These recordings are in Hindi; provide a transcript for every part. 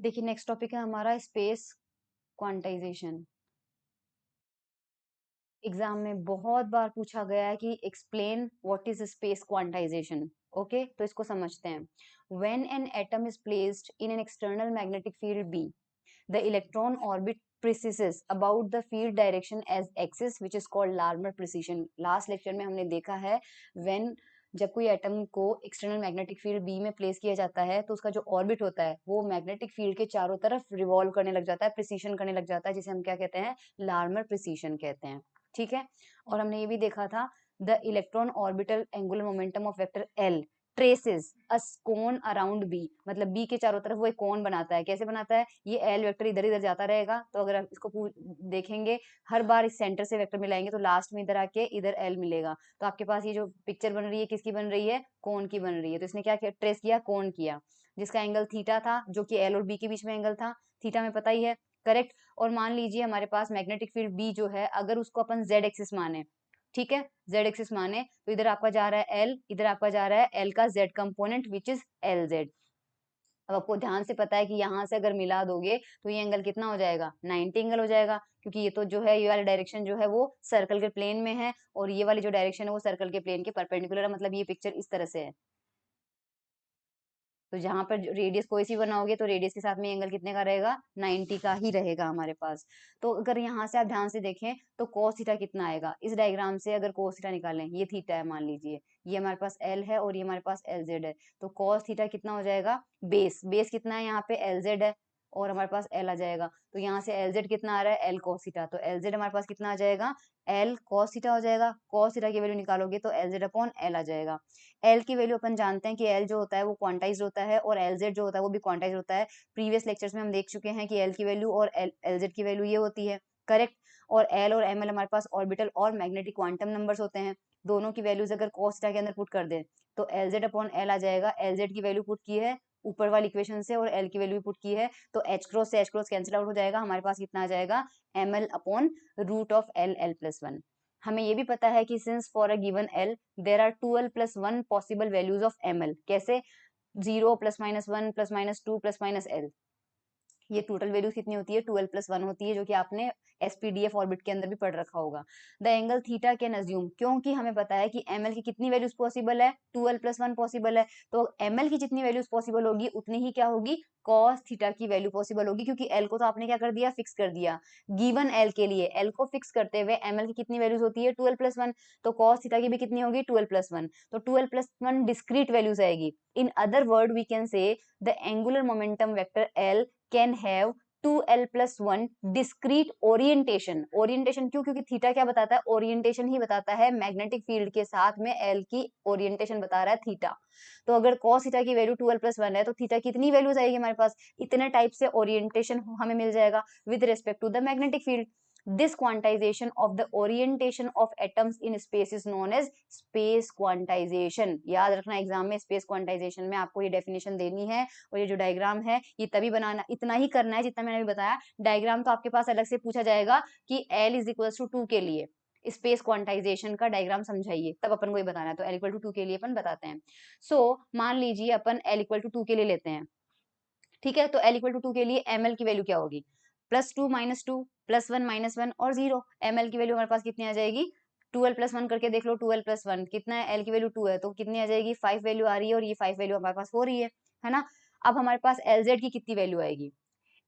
देखिए नेक्स्ट टॉपिक है हमारा स्पेस क्वांटाइजेशन। एग्जाम में बहुत बार पूछा गया है कि explain what is space quantization. Okay, तो इसको समझते हैं। When an atom is placed in an external magnetic field B, the electron orbit precesses about the field direction as axis which is called Larmor precision। Last lecture में हमने देखा है when जब कोई एटम को एक्सटर्नल मैग्नेटिक फील्ड बी में प्लेस किया जाता है तो उसका जो ऑर्बिट होता है वो मैग्नेटिक फील्ड के चारों तरफ रिवॉल्व करने लग जाता है, प्रिसीशन करने लग जाता है, जिसे हम क्या कहते हैं, लार्मर प्रिसीशन कहते हैं। ठीक है, और हमने ये भी देखा था the electron orbital angular momentum of vector L traces a cone around B, मतलब बी के चारों तरफ वो एक कोन बनाता है। कैसे बनाता है, ये एल वेक्टर इधर इधर जाता रहेगा, तो अगर आप इसको देखेंगे हर बार इस सेंटर से वेक्टर मिलाएंगे तो लास्ट में इधर आके इधर एल मिलेगा। तो आपके पास ये जो पिक्चर बन रही है किसकी बन रही है, कोन की बन रही है। तो इसने क्या किया, ट्रेस किया, कोन किया, जिसका एंगल थीटा था, जो कि एल और बी के बीच में एंगल था। थीटा में पता ही है, करेक्ट। और मान लीजिए हमारे पास मैग्नेटिक फील्ड बी जो है, अगर उसको अपन जेड एक्सिस माने, ठीक है, जेड एक्सिस माने, तो इधर आपका जा रहा है एल, इधर आपका जा रहा है एल का Z component which is L Z. अब आपको ध्यान से पता है कि यहाँ से अगर मिला दोगे तो ये एंगल कितना हो जाएगा, 90 एंगल हो जाएगा, क्योंकि ये तो जो है ये वाला डायरेक्शन जो है वो सर्कल के प्लेन में है, और ये वाली जो डायरेक्शन है वो सर्कल के प्लेन के परपेंडिकुलर है। मतलब ये पिक्चर इस तरह से है। तो जहां पर रेडियस कोई सी बनाओगे तो रेडियस के साथ में एंगल कितने का रहेगा, 90 का ही रहेगा हमारे पास। तो अगर यहाँ से आप ध्यान से देखें तो cos थीटा कितना आएगा, इस डायग्राम से अगर cos थीटा निकालें, ये थीटा है मान लीजिए, ये हमारे पास L है और ये हमारे पास LZ है, तो cos थीटा कितना हो जाएगा, बेस बेस कितना है यहाँ पे, LZ है, और हमारे पास L आ जाएगा। तो यहाँ से LZ कितना आ रहा है, L cos थीटा, तो LZ हमारे पास कितना आ जाएगा, L cos थीटा हो जाएगा। cos थीटा की वैल्यू निकालोगे तो LZ अपॉन L आ जाएगा। एल की वैल्यू अपन जानते हैं कि एल जो होता है वो क्वांटाइज होता है, और एल जेड जो होता है वो भी क्वांटाइज होता है। प्रीवियस लेक्चर्स में हम देख चुके हैं कि एल की वैल्यू और एल जेड की वैल्यू ये होती है, करेक्ट। और एल और एम एल हमारे पास ऑर्बिटल और मैग्नेटिक क्वांटम नंबर्स होते हैं। दोनों की वैल्यूज अगर cos थीटा के अंदर पुट कर दे तो एल जेड अपॉन एल आ जाएगा। एल जेड की वैल्यू पुट की है ऊपर वाली इक्वेशन से, और एल की वैल्यू भी पुट की है, तो एच क्रॉस से एच क्रॉस कैंसिल आउट हो जाएगा। हमारे पास कितना आ जाएगा, M L upon root of L L plus one. हमें ये भी पता है कि since for a given L there are 2l plus 1 possible values of M L. कैसे, 0 plus minus 1 plus minus 2 plus minus L, ये टोटल वैल्यूज कितनी होती है, 12 प्लस 1 होती है, जो कि आपने एसपीडीएफ ऑर्बिट के अंदर भी पढ़ रखा होगा। The angle theta can assume, क्योंकि हमें पता है कि एमएल की कितनी वैल्यूज पॉसिबल है, 12 प्लस 1 पॉसिबल है, तो एमएल की जितनी वैल्यूज पॉसिबल होगी उतनी ही क्या होगी, cos थीटा की वैल्यू पॉसिबल होगी, क्योंकि एल को तो आपने क्या कर दिया, फिक्स कर दिया। गिवन एल के लिए एल को फिक्स करते हुए एमएल की कितनी वैल्यूज होती है, 12 प्लस 1, तो cos थीटा की भी कितनी होगी, 12 प्लस 1, तो 12 प्लस 1 डिस्क्रीट वैल्यूज आएगी। In other word we can say the angular momentum vector L can have 2l plus 1 discrete orientation. Orientation क्यों, क्योंकि थीटा क्या बताता है, ओरिएंटेशन ही बताता है, मैग्नेटिक फील्ड के साथ में एल की ओरिएंटेशन बता रहा है थीटा। तो अगर cos थीटा की वैल्यू 12 प्लस 1 है तो थीटा कितनी वैल्यूज आएगी हमारे पास, इतने टाइप से ओरिएंटेशन हमें मिल जाएगा with respect to the magnetic field. This quantization of the orientation of atoms in space is known as space quantization। याद रखना एग्जाम में space quantization में आपको ये डेफिनेशन देनी है, और ये जो डायग्राम है ये तभी बनाना, इतना ही करना है जितना मैंने अभी बताया। डायग्राम तो आपके पास अलग से पूछा जाएगा कि L इज इक्वल टू 2 के लिए स्पेस क्वांटाइजेशन का डायग्राम समझाइए, तब अपन को ये बताना है। तो L इक्वल टू 2 के लिए अपन बताते हैं। मान लीजिए अपन L इक्वल टू 2 के लिए लेते हैं, ठीक है। तो L इक्वल टू 2 के लिए ML की वैल्यू क्या होगी, +2 -2 +1 -1 और 0। ML की वैल्यू हमारे पास कितनी आ जाएगी, 2l प्लस 1 करके देख लो, 2l प्लस 1 कितना है, L की वैल्यू 2 है तो कितनी आ जाएगी, 5 वैल्यू आ रही है, और ये 5 वैल्यू हमारे पास हो रही है ना। अब हमारे पास LZ की कितनी वैल्यू आएगी,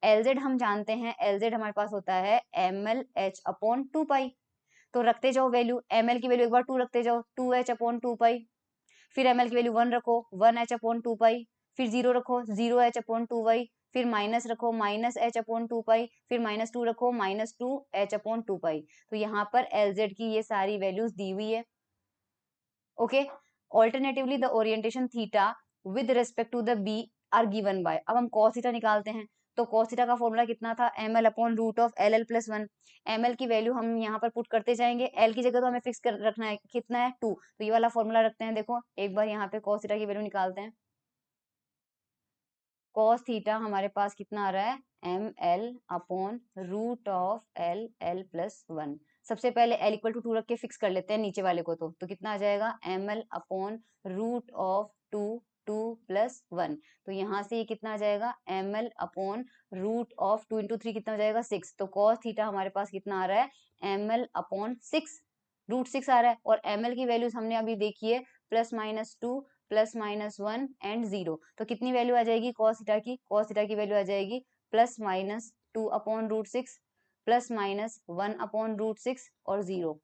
LZ हम जानते हैं, LZ हमारे पास होता है ML H अपॉन 2 पाई। तो रखते जाओ वैल्यू, ML की वैल्यू एक बार 2 रखते जाओ, 2H अपॉन 2 पाई, फिर एमएल की वैल्यू 1 रखो, 1h अपॉन 2 पाई, फिर 0 रखो, 0h अपॉन 2 पाई, फिर माइनस रखो, -h अपॉन 2 पाई, फिर -2 रखो, -2h अपॉन 2 पाई। तो यहाँ पर LZ की ये सारी वैल्यूज दी हुई है। Okay, alternatively the orientation theta with respect to the B are given by, अब हम cos थीटा निकालते हैं। तो cos थीटा का फॉर्मूला कितना था, ml upon root of L L plus 1। ml की वैल्यू हम यहाँ पर पुट करते जाएंगे, l की जगह तो हमें फिक्स कर रखना है, कितना है 2, तो ये वाला फॉर्मूला रखते हैं। देखो एक बार यहाँ पे cos थीटा की वैल्यू निकालते हैं। cos थीटा हमारे पास कितना आ रहा है, ml upon root of L L plus 1। सबसे पहले l इक्वल टू 2 रख के फिक्स कर लेते हैं नीचे वाले को, तो कितना आ जाएगा, ml upon root of 2 2 plus 1। तो यहाँ से ये कितना आ जाएगा, ml upon root of 2 into 3 कितना हो जाएगा 6। तो कॉस थीटा हमारे पास कितना आ रहा है, ml अपॉन 6, रूट 6 आ रहा है। और ml की वैल्यूज हमने अभी देखी है, plus minus 2 plus minus 1 and 0। तो कितनी वैल्यू आ जाएगी कॉस थीटा की, कॉस थीटा की वैल्यू आ जाएगी plus minus 2 upon root 6 plus minus 1 upon root 6 और 0।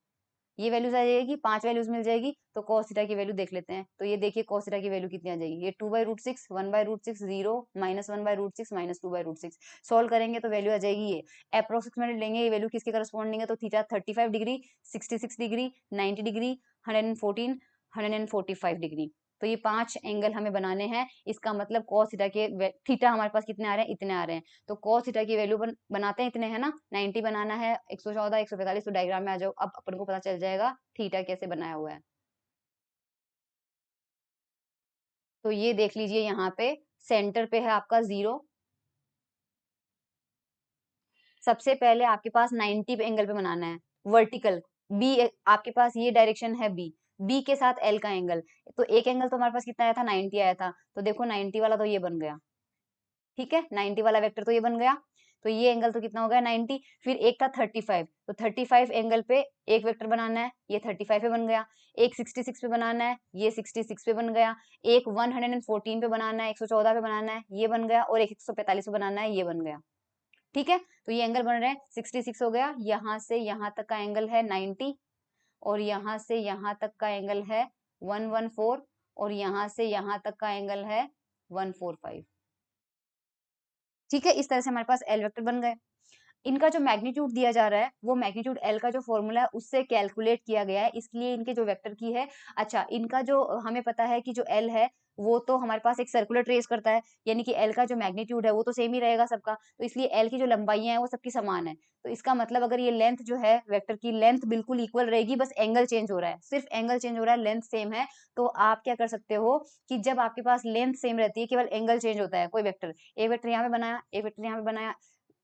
ये वैल्यूज आ जाएगी, 5 वैल्यूज मिल जाएगी। तो cos थीटा की वैल्यू देख लेते हैं। तो ये देखिए cos थीटा की वैल्यू कितनी आ जाएगी, ये 2/√6, 1/√6, 0, माइनस 1/√6, माइनस 2/√6। सोल्व करेंगे तो वैल्यू आ जाएगी ये, अप्रोक्सीमेट लेंगे ये वैल्यू किसके करस्पॉन्डिंग है, तो theta 35 degree, 66 degree, 90 degree, 114, 145 degree. तो ये 5 एंगल हमें बनाने हैं। इसका मतलब cos थीटा के थीटा हमारे पास कितने आ रहे हैं, इतने आ रहे हैं। तो cos थीटा की वैल्यू बनाते हैं इतने, है ना, 90 बनाना है, 114, 145। तो डायग्राम में आ जाओ, अब अपन को पता चल जाएगा थीटा कैसे बनाया हुआ है। तो ये देख लीजिए, यहाँ पे सेंटर पे है आपका 0। सबसे पहले आपके पास 90 पे एंगल पे बनाना है, वर्टिकल। बी, आपके पास ये डायरेक्शन है बी, बी के साथ एल का एंगल। तो एक एंगल तो हमारे पास कितना आया था, 90 आया था। तो देखो 90 वाला तो ये बन गया, ठीक है, 90 वाला वेक्टर तो ये बन गया। तो ये एंगल तो कितना हो गया 90। फिर एक था 35, तो 35 एंगल पे एक वेक्टर बनाना है, ये 35 पे बन गया। एक 66 पे बनाना है, ये 66 पे बन गया। एक 114 पे बनाना है, 114 पे बनाना है, ये बन गया। और एक 145 पे बनाना है, ये बन गया। ठीक है, तो ये एंगल बन रहे हैं, 66 हो गया। यहाँ से यहाँ तक का एंगल है 90, और यहाँ से यहाँ तक का एंगल है 114, और यहाँ से यहाँ तक का एंगल है 145। ठीक है, इस तरह से हमारे पास एल वेक्टर बन गए। इनका जो मैग्नीट्यूड दिया जा रहा है, वो मैग्नीट्यूड एल का जो फॉर्मूला है उससे कैलकुलेट किया गया है, इसलिए इनके जो वेक्टर की है। अच्छा, इनका जो हमें पता है कि जो एल है वो तो हमारे पास एक सर्कुलर ट्रेस करता है, यानी कि एल का जो मैग्नीट्यूड है वो तो सेम ही रहेगा सबका। तो इसलिए एल की जो लंबाइयां हैं वो सबकी समान है। तो इसका मतलब अगर ये लेंथ जो है वेक्टर की, लेंथ बिल्कुल इक्वल रहेगी, बस एंगल चेंज हो रहा है, सिर्फ एंगल चेंज हो रहा है, लेंथ सेम है। तो आप क्या कर सकते हो कि जब आपके पास लेंथ सेम रहती है, केवल एंगल चेंज होता है, कोई वेक्टर, एक वेक्टर यहाँ पे बनाया, एक वेक्टर यहाँ पे बनाया,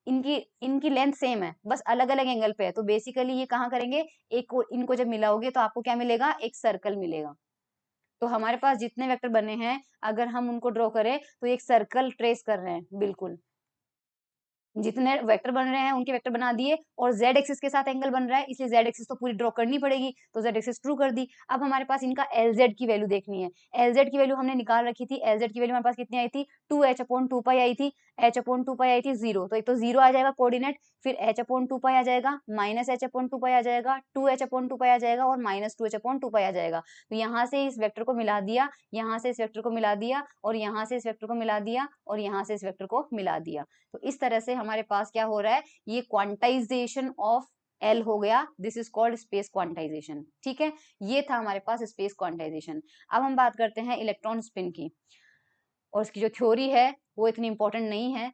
इनकी इनकी लेंथ सेम है, बस अलग अलग एंगल पे है। तो बेसिकली ये कहाँ करेंगे, एक को इनको जब मिलाओगे तो आपको क्या मिलेगा, एक सर्कल मिलेगा। तो हमारे पास जितने वेक्टर बने हैं, अगर हम उनको ड्रॉ करें तो एक सर्कल ट्रेस कर रहे हैं बिल्कुल। जितने वेक्टर बन रहे हैं उनके वेक्टर बना दिए, और z एक्सिस के साथ एंगल बन रहा है, इसलिए z एक्सिस तो पूरी ड्रॉ करनी पड़ेगी। तो z एक्सिस ट्रू कर दी। अब हमारे पास इनका LZ की वैल्यू देखनी है। LZ की वैल्यू हमने निकाल रखी थी। LZ की वैल्यू हमारे पास कितनी आई थी, 2h/2 पाई आई थी। h/2 पाई आई थी 0, तो एक तो 0 आ जाएगा कोऑर्डिनेट, फिर h/2 पाई आ जाएगा, माइनस h/2 पाई आ जाएगा, 2h/2 पाई आ जाएगा, और माइनस 2h/2 पाई आ जाएगा। तो यहाँ से इस वेक्टर को मिला दिया, यहाँ से इस वेक्टर को मिला दिया, और यहाँ से इस वेक्टर को मिला दिया, और यहाँ से इस वेक्टर को मिला दिया। तो इस तरह से हमारे पास क्या हो रहा है, ये क्वांटाइजेशन ऑफ एल हो गया। This is called space quantization. ठीक है, ये था हमारे पास स्पेस क्वांटाइजेशन। अब हम बात करते हैं इलेक्ट्रॉन स्पिन की, और इसकी जो थ्योरी है वो इतनी इंपॉर्टेंट नहीं है।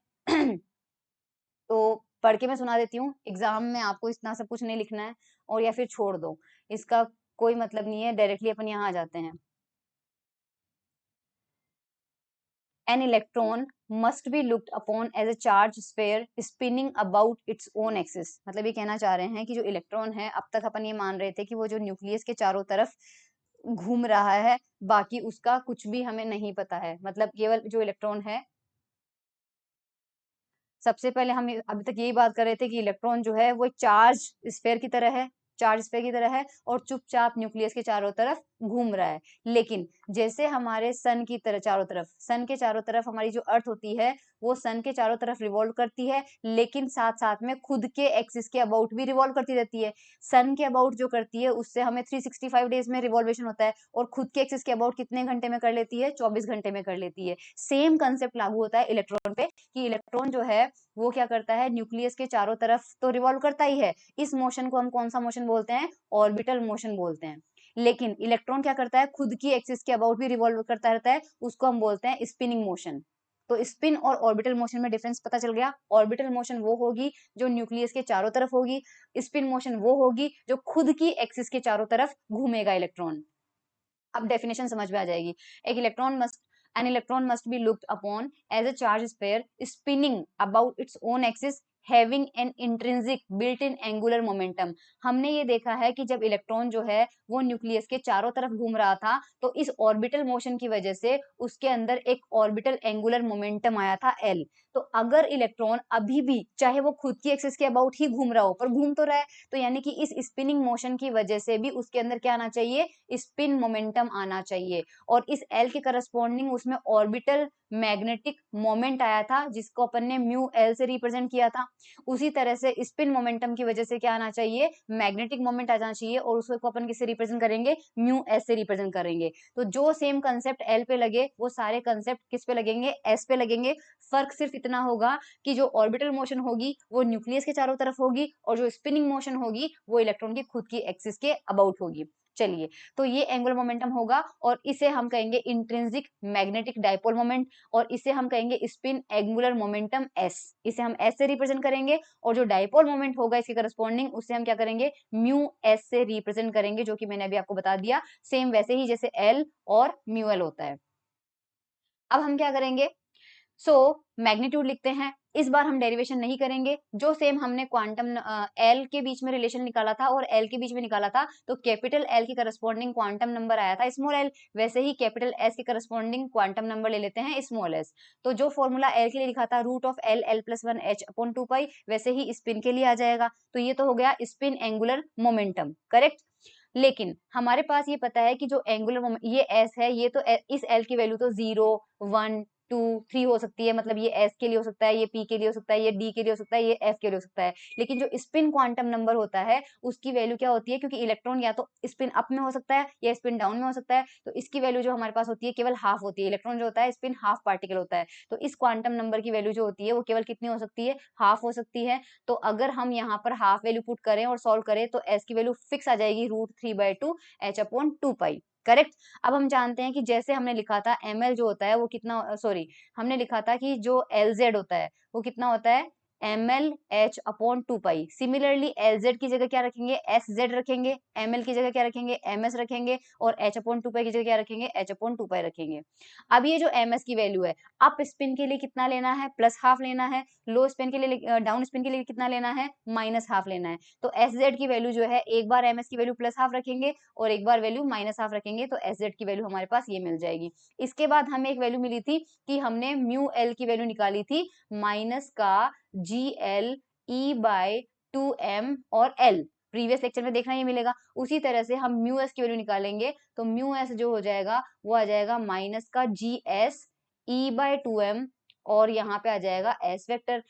तो पढ़ के मैं सुना देती हूँ, एग्जाम में आपको इतना सब कुछ नहीं लिखना है, और या फिर छोड़ दो, इसका कोई मतलब नहीं है, डायरेक्टली अपन यहाँ आ जाते हैं। An electron must be looked upon as a charged sphere spinning about its own axis। मतलब ये कहना चाह रहे हैं कि जो इलेक्ट्रॉन है, अब तक अपन ये मान रहे थे कि वो जो न्यूक्लियस के चारों तरफ घूम रहा है, बाकी उसका कुछ भी हमें नहीं पता है। मतलब केवल जो इलेक्ट्रॉन है, सबसे पहले हम अभी तक यही बात कर रहे थे कि इलेक्ट्रॉन जो है वो एक चार्ज स्फेयर की तरह है, चार्ज स्फेयर की तरह है, और चुपचाप न्यूक्लियस के चारों तरफ घूम रहा है। लेकिन जैसे हमारे सन की तरह चारों तरफ, सन के चारों तरफ हमारी जो अर्थ होती है, वो सन के चारों तरफ रिवॉल्व करती है, लेकिन साथ साथ में खुद के एक्सिस के अबाउट भी रिवॉल्व करती रहती है। सन के अबाउट जो करती है उससे हमें 365 डेज में रिवॉल्वेशन होता है, और खुद के एक्सिस के अबाउट कितने घंटे में कर लेती है, 24 घंटे में कर लेती है। सेम कंसेप्ट लागू होता है इलेक्ट्रॉन पे, कि इलेक्ट्रॉन जो है वो क्या करता है, न्यूक्लियस के चारों तरफ तो रिवॉल्व करता ही है। इस मोशन को हम कौन सा मोशन बोलते हैं, ऑर्बिटल मोशन बोलते हैं। लेकिन इलेक्ट्रॉन क्या करता है, खुद की एक्सिस के अबाउट भी रिवॉल्व करता रहता है, उसको हम बोलते हैं स्पिनिंग मोशन। तो स्पिन और ऑर्बिटल मोशन में डिफरेंस पता चल गया। ऑर्बिटल मोशन वो होगी जो न्यूक्लियस के चारों तरफ होगी, स्पिन मोशन वो होगी जो खुद की एक्सिस के चारों तरफ घूमेगा इलेक्ट्रॉन। अब डेफिनेशन समझ में आ जाएगी। एक electron must an electron must be looked upon as a charged sphere spinning about its own axis having an intrinsic built in angular momentum. हमने ये देखा है कि जब इलेक्ट्रॉन जो है वो न्यूक्लियस के चारों तरफ घूम रहा था तो इस ऑर्बिटल मोशन की वजह से उसके अंदर एक ऑर्बिटल एंगुलर मोमेंटम आया था एल। तो अगर इलेक्ट्रॉन अभी भी चाहे वो खुद की एक्सिस के अबाउट ही घूम रहा हो पर घूम तो रहा है, तो यानी कि इस स्पिनिंग मोशन की वजह से भी उसके अंदर क्या आना चाहिए, स्पिन मोमेंटम आना चाहिए। और इस एल के करस्पॉन्डिंग उसमें ऑर्बिटल मैग्नेटिक मोमेंट आया था जिसको अपन ने म्यू एल से रिप्रेजेंट किया था। उसी तरह से स्पिन मोमेंटम की वजह से क्या आना चाहिए, मैग्नेटिक मोमेंट आ जाना चाहिए, और उसको अपन किससे रिप्रेजेंट करेंगे, म्यू एस से रिप्रेजेंट करेंगे। तो जो सेम कंसेप्ट एल पे लगे वो सारे कंसेप्ट किस पे लगेंगे, एस पे लगेंगे। फर्क सिर्फ इतना होगा कि जो ऑर्बिटल मोशन होगी वो न्यूक्लियस के चारों तरफ होगी और जो स्पिनिंग मोशन होगी वो इलेक्ट्रॉन की खुद की एक्सिस के अबाउट होगी। चलिए, तो ये एंगुलर मोमेंटम होगा और इसे हम कहेंगे इंट्रिंसिक मैग्नेटिक डाइपोल मोमेंट, और इसे हम कहेंगे स्पिन एंगुलर मोमेंटम एस। इसे हम एस से रिप्रेजेंट करेंगे, और जो डाइपोल मोमेंट होगा इसके करस्पॉन्डिंग उसे हम क्या करेंगे, म्यू एस से रिप्रेजेंट करेंगे, जो कि मैंने अभी आपको बता दिया, सेम वैसे ही जैसे एल और म्यू एल होता है। अब हम क्या करेंगे, सो मैग्नीट्यूड लिखते हैं। इस बार हम डेरिवेशन नहीं करेंगे, जो सेम हमने क्वांटम एल के बीच में रिलेशन निकाला था और एल के बीच में निकाला था, तो कैपिटल एल के करस्पॉन्डिंग क्वांटम नंबर आया था स्मॉल एल, वैसे ही कैपिटल एस के करस्पॉन्डिंग क्वांटम नंबर ले लेते हैं स्मॉल एस। तो जो फॉर्मूला एल के लिए लिखा था root of L L plus one H upon two pi, वैसे ही स्पिन के लिए आ जाएगा। तो ये तो हो गया स्पिन एंगुलर मोमेंटम, करेक्ट। लेकिन हमारे पास ये पता है कि जो एंगुलर ये एस है, ये तो इस एल की वैल्यू तो 0 1 2 3 हो सकती है, मतलब ये एस के लिए हो सकता है, ये पी के लिए हो सकता है, ये डी के लिए हो सकता है, ये एफ के लिए हो सकता है। लेकिन जो स्पिन क्वांटम नंबर होता है उसकी वैल्यू क्या होती है, क्योंकि इलेक्ट्रॉन या तो स्पिन अप में हो सकता है या स्पिन डाउन में हो सकता है, तो इसकी वैल्यू जो हमारे पास होती है केवल हाफ होती है। इलेक्ट्रॉन जो होता है स्पिन हाफ पार्टिकल होता है, तो इस क्वांटम नंबर की वैल्यू जो होती है वो केवल कितनी हो सकती है, हाफ हो सकती है। तो अगर हम यहाँ पर हाफ वैल्यू पुट करें और सॉल्व करें तो एस की वैल्यू फिक्स आ जाएगी √3/2 एच अपॉन 2 पाई, करेक्ट। अब हम जानते हैं कि जैसे हमने लिखा था एम एल जो होता है वो कितना, सॉरी, हमने लिखा था कि जो एल जेड होता है वो कितना होता है, एम एल एच अपॉन 2 पाई। सिमिलरली एल जेड की जगह क्या रखेंगे, एस जेड रखेंगे, एम एल की जगह क्या रखेंगे, एम एस रखेंगे, और एच अपॉन 2 पाई की जगह क्या रखेंगे, एच अपॉन 2 पाई रखेंगे। अब ये जो एम एस की वैल्यू है, अप स्पिन के लिए कितना लेना है, प्लस हाफ लेना है, लो स्पिन के लिए, डाउन स्पिन के लिए कितना लेना है, माइनस हाफ लेना है। तो एस जेड की वैल्यू जो है, एक बार एम एस की वैल्यू प्लस हाफ रखेंगे और एक बार वैल्यू माइनस हाफ रखेंगे, तो एस जेड की वैल्यू हमारे पास ये मिल जाएगी। इसके बाद हमें एक वैल्यू मिली थी कि हमने म्यू एल की वैल्यू निकाली थी माइनस का G L E bye 2m और एल, प्रीवियस लेक्चर में देखना ये मिलेगा। उसी तरह से हम म्यू एस की वैल्यू निकालेंगे, तो म्यू एस जो हो जाएगा वो आ जाएगा माइनस का G S E bye 2m, और यहाँ पे आ जाएगा एस वेक्टर।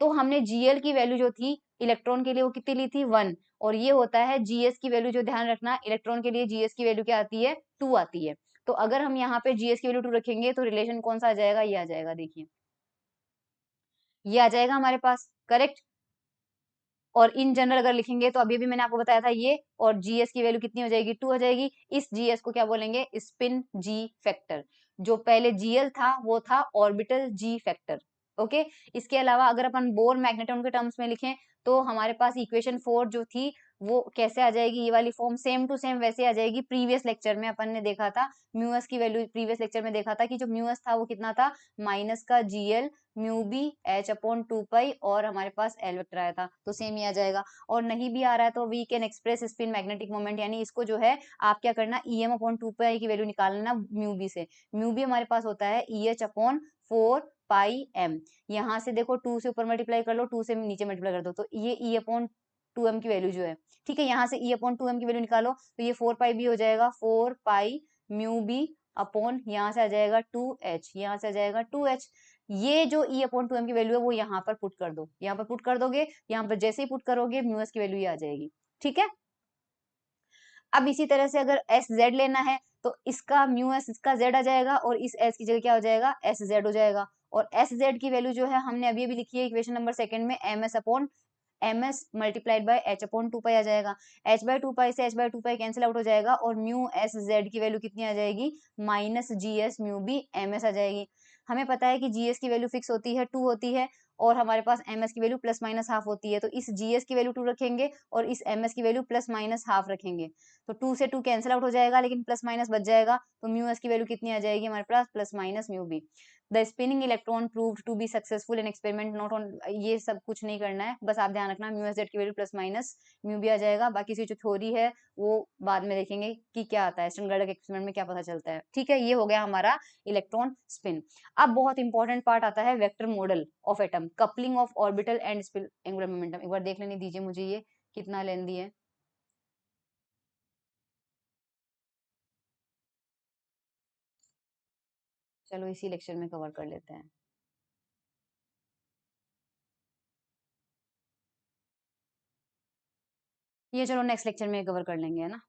तो हमने जीएल की वैल्यू जो थी इलेक्ट्रॉन के लिए वो कितनी ली थी, 1, और ये होता है जीएस की वैल्यू, जो ध्यान रखना इलेक्ट्रॉन के लिए जीएस की वैल्यू क्या आती है, 2 आती है। तो अगर हम यहाँ पे जीएस की वैल्यू 2 रखेंगे तो रिलेशन कौन सा आ जाएगा, ये आ जाएगा, देखिए ये आ जाएगा हमारे पास, करेक्ट। और इन जनरल अगर लिखेंगे तो अभी भी मैंने आपको बताया था ये, और जीएस की वैल्यू कितनी हो जाएगी, 2 हो जाएगी। इस जीएस को क्या बोलेंगे, स्पिन जी फैक्टर। जो पहले जीएल था वो था ऑर्बिटल जी फैक्टर, ओके। इसके अलावा अगर अपन बोर मैग्नेट्रॉन के टर्म्स में लिखें तो हमारे पास इक्वेशन 4 जो थी वो कैसे आ जाएगी, ये वाली फॉर्म सेम टू सेम वैसे आ जाएगी। प्रीवियस लेक्चर में अपन ने देखा था म्यूएस की वैल्यू, प्रीवियस लेक्चर में देखा था कि जो म्यूएस था वो कितना था, माइनस का GL mu B H upon 2 pi, और हमारे पास एल वेक्टर आया था, तो सेम ही आ जाएगा। और नहीं भी आ रहा है तो we can express spin magnetic moment, यानी इसको जो है आप क्या करना, ई एम अपॉन 2 पाई की वैल्यू निकालना म्यू बी से। म्यू बी हमारे पास होता है ई एच अपॉन 4 पाई एम। यहाँ से देखो 2 से ऊपर मल्टीप्लाई कर लो, 2 से नीचे मल्टीप्लाई कर दो, तो ये ई अपॉन 2m की वैल्यू जो है, ठीक है, यहाँ से ई अपॉन 2m की वैल्यू निकालो तो ये 4 पाई बी हो जाएगा, 4 पाई म्यू बी अपॉन, यहाँ से आ जाएगा 2h, यहाँ से आ जाएगा 2h। ये जो e अपॉन 2m की वैल्यू है वो यहाँ पर पुट कर दो, यहाँ पर पुट कर दोगे, यहाँ पर जैसे ही पुट करोगे म्यूएस की वैल्यू ये आ जाएगी, ठीक है। अब इसी तरह से अगर एस जेड लेना है तो इसका म्यू एस, इसका जेड आ जाएगा, और इस एस की जगह क्या हो जाएगा, एस जेड हो जाएगा। और एस जेड की वैल्यू जो है हमने अभी अभी लिखी है इक्वेशन नंबर सेकंड में, M S upon M S multiplied by H upon 2 pi आ जाएगा। एच बाय 2 पाई से H by 2 pi cancel out हो जाएगा, और म्यू एस जेड की वैल्यू कितनी आ जाएगी, minus G S mu B M S आ जाएगी। हमें पता है कि जी एस की वैल्यू फिक्स होती है, 2 होती है, और हमारे पास ms की वैल्यू प्लस माइनस हाफ होती है, तो इस gs की वैल्यू 2 रखेंगे और इस ms की वैल्यू प्लस माइनस हाफ रखेंगे। तो 2 से 2 कैंसल आउट हो जाएगा, लेकिन प्लस माइनस बच जाएगा, तो म्यू s की वैल्यू कितनी आ जाएगी हमारे पास, plus minus mu b। The spinning electron proved to be successful in experiment not on, ये सब कुछ नहीं करना है, बस आप ध्यान रखना म्यू एस जेड की value plus minus mu B आ जाएगा। बाकी इसकी जो थ्योरी है वो बाद में देखेंगे कि क्या आता है, स्टर्नगर्ड के एक्सपेरिमेंट में क्या पता चलता है। ठीक है, ये हो गया हमारा इलेक्ट्रॉन स्पिन। अब बहुत इंपॉर्टेंट पार्ट आता है vector model of atom, coupling of orbital and spin angular momentum. एक बार देख लेने दीजिए मुझे, ये कितना लेंदी है। चलो इसी लेक्चर में कवर कर लेते हैं। ये चलो नेक्स्ट लेक्चर में कवर कर लेंगे, है ना।